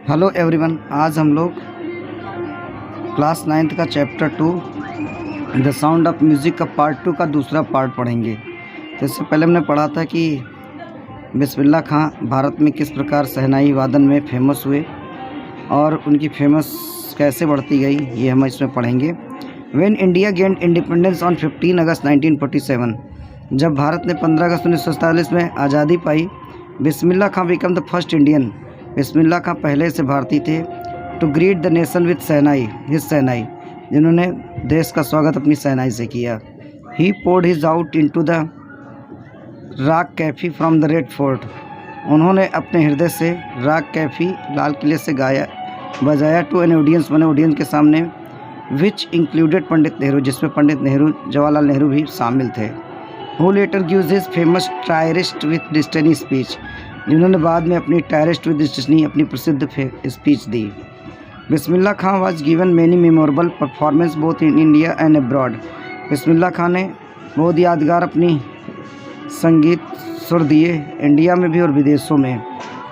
Hello everyone, आज हम लोग क्लास 9th का chapter 2 the sound of music का पार्ट 2 का दूसरा पार्ट पढ़ेंगे। तो इससे पहले हमने पढ़ा था कि बिस्मिल्लाह खां भारत में किस प्रकार शहनाई वादन में फेमस हुए और उनकी फेमस कैसे बढ़ती गई, ये हम इसमें पढ़ेंगे। When India gained independence on 15 अगस्त 1947, जब भारत ने 15 अगस्त 1947 में आज़ादी पाई, Bismillah Khan become the first Indian, Bismillah Khan पहले से भारतीय थे, to greet the nation with shehnai, his shehnai, जिन्होंने देश का स्वागत अपनी शहनाई से किया। He poured his out into the raga Kafi from the Red Fort, उन्होंने अपने हृदय से राग कैफी लाल किले से गाया बजाया टू एन ऑडियंस, मैंने ऑडियंस के सामने, विच इंक्लूडेड पंडित नेहरू, जिसमें पंडित नेहरू जवाहरलाल नेहरू भी शामिल थे। Who later gives his famous tryst with destiny speech, जिन्होंने बाद में अपनी टायरिस्ट विद डिस्टिनी अपनी प्रसिद्ध स्पीच दी। Bismillah Khan was given many memorable performance both in India and abroad, Bismillah Khan ने बहुत यादगार अपनी संगीत सुर दिए इंडिया में भी और विदेशों में।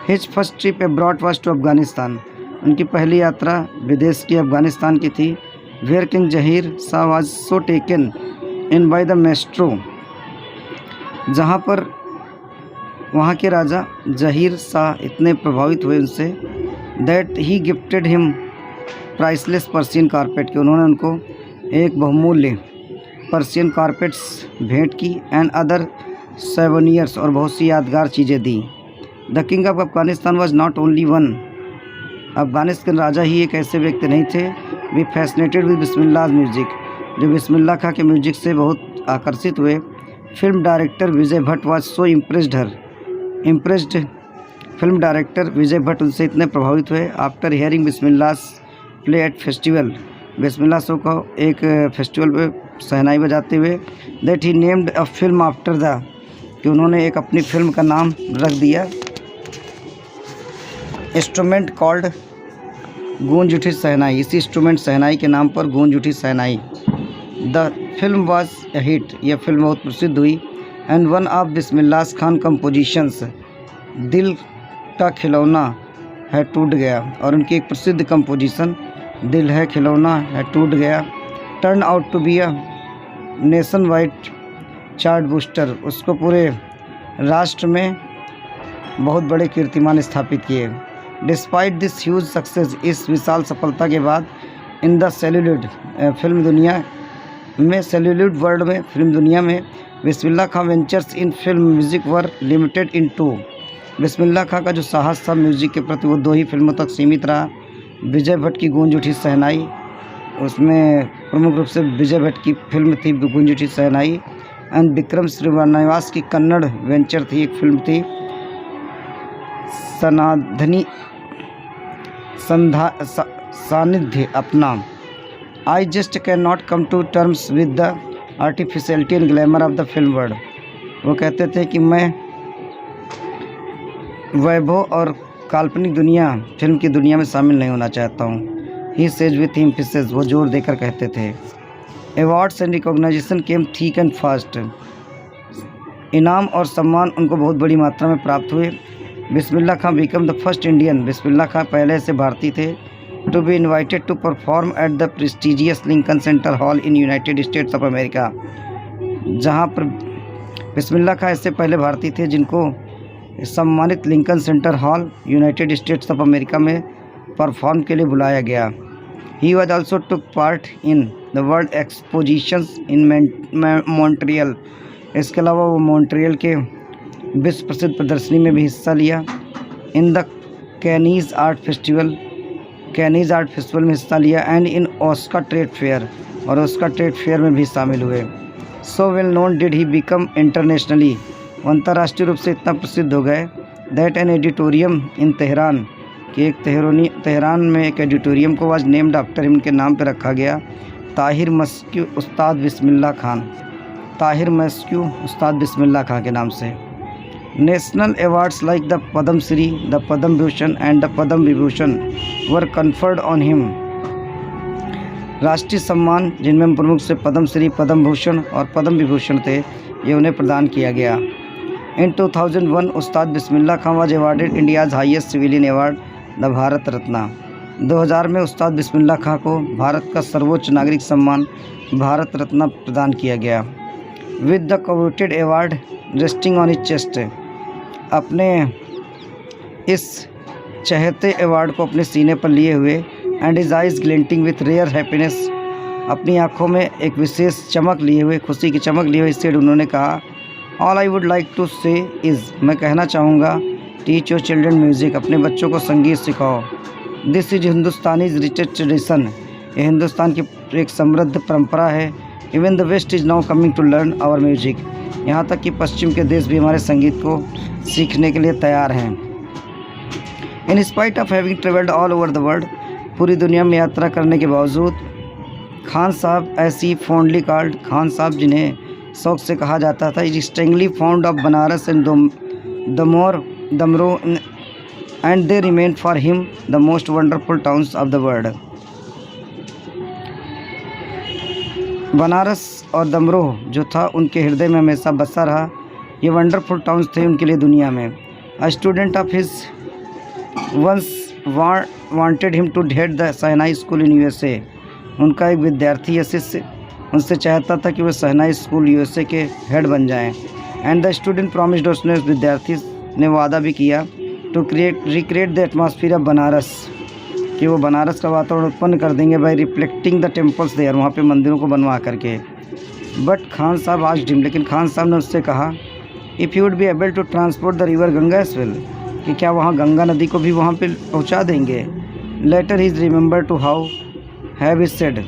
His first trip abroad was to Afghanistan, उनकी पहली यात्रा विदेश की अफगानिस्तान की थी। Where king Zahir Shah was so taken in by the maestro, जहाँ पर वहाँ के राजा जहीर शाह इतने प्रभावित हुए उनसे, that he gifted him priceless Persian carpet, कि उन्होंने उनको एक बहुमूल्य पर्शियन कारपेट्स भेंट की, एंड अदर सेवेनियर्स, और बहुत सी यादगार चीज़ें दी। The king of Afghanistan was not only one, Afghanistan राजा ही एक ऐसे व्यक्ति नहीं थे, we fascinated with Bismillah music, जो बिस्मिल्लाह खां के म्यूजिक से बहुत आकर्षित हुए। Film director Vijay Bhatt was so impressed, film director Vijay Bhatt उनसे इतने प्रभावित हुए। After hearing Bismillah play at festival, Bismillah शो को एक फेस्टिवल पे शहनाई बजाते हुए, that he named a film after the, कि उन्होंने एक अपनी फिल्म का नाम रख दिया इंस्ट्रूमेंट कॉल्ड गूंज उठी शहनाई, इसी इंस्ट्रूमेंट शहनाई के नाम पर Goonj Uthi Shehnai. The film was a hit, यह फिल्म बहुत प्रसिद्ध हुई। And one of Bismillah Khan compositions, Dil Ka खिलौना है टूट गया, और उनकी एक प्रसिद्ध कंपोजिशन दिल है खिलौना है टूट गया, turn out to be a nationwide chart booster, उसको पूरे राष्ट्र में बहुत बड़े कीर्तिमान स्थापित किए। डिस्पाइट दिस ह्यूज सक्सेस, इस विशाल सफलता के बाद, इन द सेल्यूलॉइड फिल्म दुनिया में, सेल्यूलॉइड वर्ल्ड में, फिल्म दुनिया में, Bismillah Khan ventures in film music were limited in 2, Bismillah Khan का जो साहस था म्यूज़िक के प्रति वो 2 ही फिल्मों तक सीमित रहा। विजय भट्ट की गूंज उठी शहनाई, उसमें प्रमुख रूप से विजय भट्ट की फिल्म थी गूंज उठी शहनाई, एंड विक्रम श्रीनिवास की कन्नड़ वेंचर थी, एक फिल्म थी सनाधनी सानिध्य अपना। I just can not come to terms with the artificiality and glamour of the film world, वो कहते थे कि मैं वैभव और काल्पनिक दुनिया, फिल्म की दुनिया में शामिल नहीं होना चाहता हूँ। ही सेज विथ एम्फेसिस, वो जोर देकर कहते थे। Awards and recognition came thick and fast, इनाम और सम्मान उनको बहुत बड़ी मात्रा में प्राप्त हुए। Bismillah Khan become the first Indian, Bismillah Khan पहले से भारतीय थे, to be invited to perform at the prestigious Lincoln Center hall in United States of America, जहाँ पर बिस्मिल्लाह खां इससे पहले भारतीय थे जिनको सम्मानित Lincoln Center Hall United States of America में परफॉर्म के लिए बुलाया गया। He was also took part in the world expositions in Montreal, इसके अलावा वो मॉन्ट्रियल के विश्व प्रसिद्ध प्रदर्शनी में भी हिस्सा लिया। इन द कैनीज आर्ट फेस्टिवल में हिस्सा लिया, and in Asuka trade fair, और ऑस्का ट्रेड फेयर में भी शामिल हुए। So well known did he become internationally, अंतर्राष्ट्रीय रूप से इतना प्रसिद्ध हो गए, दैट एन एडिटोरियम इन तेहरान, कि एक तेहरान में एक एडिटोरियम को वाज नेम्ड आफ्टर हिम, के नाम पर रखा गया, ताहिर मस्क्यू उस्ताद बिस्मिल्लाह खान, ताहिर मस्क्यू उस्ताद बिस्मिल्लाह खान के नाम से। National awards like the Padma Shri, the Padma Bhushan and the Padma Vibhushan were conferred on him, राष्ट्रीय सम्मान जिनमें प्रमुख से पद्म श्री, पद्म भूषण और पद्म विभूषण थे, ये उन्हें प्रदान किया गया। In 2001, Ustad Bismillah Khan was awarded India's highest civilian award, the Bharat Ratna. 2000 में उस्ताद बिस्मिल्लाह खां को भारत का सर्वोच्च नागरिक सम्मान भारत रत्न प्रदान किया गया। With the coveted award resting on his chest, अपने इस चहेते अवार्ड को अपने सीने पर लिए हुए, and his eyes glinting with rare happiness, अपनी आँखों में एक विशेष चमक लिए हुए, खुशी की चमक लिए हुए, सेड उन्होंने कहा, all I would like to say is, मैं कहना चाहूँगा, टीच योर चिल्ड्रन म्यूज़िक, अपने बच्चों को संगीत सिखाओ। This is Hindustani richest tradition, ये हिंदुस्तान की एक समृद्ध परंपरा है। Even the west is now coming to learn our music, यहाँ तक कि पश्चिम के देश भी हमारे संगीत को सीखने के लिए तैयार हैं। In spite of having travelled all over the world, पूरी दुनिया में यात्रा करने के बावजूद खान साहब, ऐसी फॉन्डली कॉल्ड, खान साहब जिन्हें शौक से कहा जाता था, is strangely fond of Banaras and Dumraon, and they remain for him the most wonderful towns of the world. Banaras और दमरोह जो था उनके हृदय में हमेशा बसा रहा, ये वंडरफुल टाउन्स थे उनके लिए दुनिया में। A student of his once wanted him to head the shehnai school in USA, उनका एक विद्यार्थी या शिष्य उनसे चाहता था कि वह शहनाई स्कूल यूएसए के हेड बन जाएं। एंड द स्टूडेंट प्रॉमिस्ड, उसने उस विद्यार्थी ने वादा भी किया to recreate the atmosphere of Banaras, कि वो बनारस का वातावरण उत्पन्न कर देंगे by reflecting the temples there, वहाँ पे मंदिरों को बनवा करके। बट खान साहब आस्क्ड हिम, लेकिन खान साहब ने उससे कहा, if you would be able to transport the river Ganga as well, कि क्या वहाँ गंगा नदी को भी वहाँ पे पहुँचा देंगे। Later he remember to how have is said,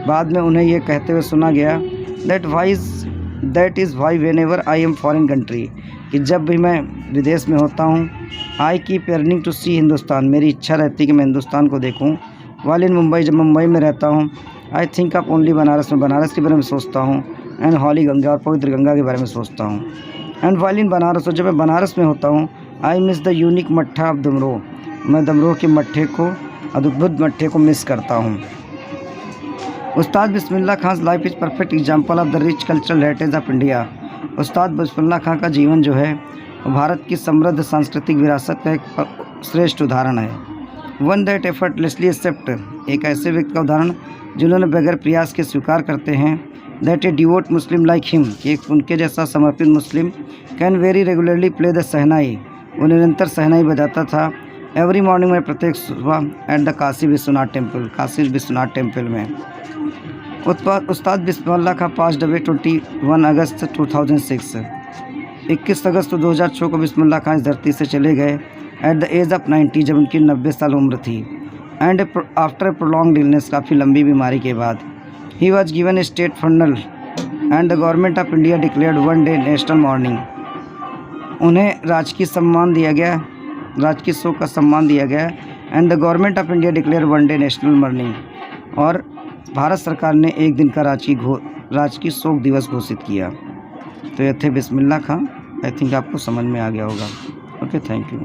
बाद में उन्हें ये कहते हुए सुना गया, that is why whenever I am foreign country, कि जब भी मैं विदेश में होता हूँ, I keep yearning to see Hindustan, मेरी इच्छा रहती है कि मैं हिंदुस्तान को देखूँ। वाल इन मुंबई, जब मुंबई में रहता हूँ, I think of only Banaras, में बनारस के बारे में सोचता हूँ, एंड हॉली गंगा, और पवित्र गंगा के बारे में सोचता हूँ। एंड वाल इन बनारस, और जब मैं बनारस में होता हूँ, आई मिस द यूनिक मट्ठा ऑफ दमरोह, मैं दमरोह के मट्ठे को, अद्भुत मट्ठे को मिस करता हूँ। Ustad Bismillah Khan life is perfect example of the rich cultural heritage of India, Ustad Bismillah Khan का जीवन जो है वो भारत की समृद्ध सांस्कृतिक विरासत का एक श्रेष्ठ उदाहरण है। वन दैट एफर्टलेसली एक्सेप्ट, एक ऐसे व्यक्ति का उदाहरण जिन्होंने बगैर प्रयास के स्वीकार करते हैं, that a devout Muslim like him, कि एक उनके जैसा समर्पित मुस्लिम can very regularly play the shehnai, वो निरंतर शहनाई बजाता था, एवरी मॉर्निंग में, प्रत्येक सुबह, at the Kashi Vishwanath temple, Kashi Vishwanath temple में। उस्ताद बिस्मिल्लाह खां पास्ड अवे 21 अगस्त 2006, 21 अगस्त 2006 को बिस्मिल्लाह खां इस धरती से चले गए, एट द एज ऑफ 90, जब उनकी 90 साल उम्र थी। एंड आफ्टर प्रोलॉन्ग्ड इलनेस, काफ़ी लंबी बीमारी के बाद, he was given A state फंडल and the government of India declared one day national morning, उन्हें राजकीय सम्मान दिया गया, राजकीय शोक का सम्मान दिया गया, and the government of India declare one day national morning, और भारत सरकार ने एक दिन का राजकीय शोक दिवस घोषित किया। तो ये थे बिस्मिल्लाह खां, आई थिंक आपको समझ में आ गया होगा। Okay, thank you.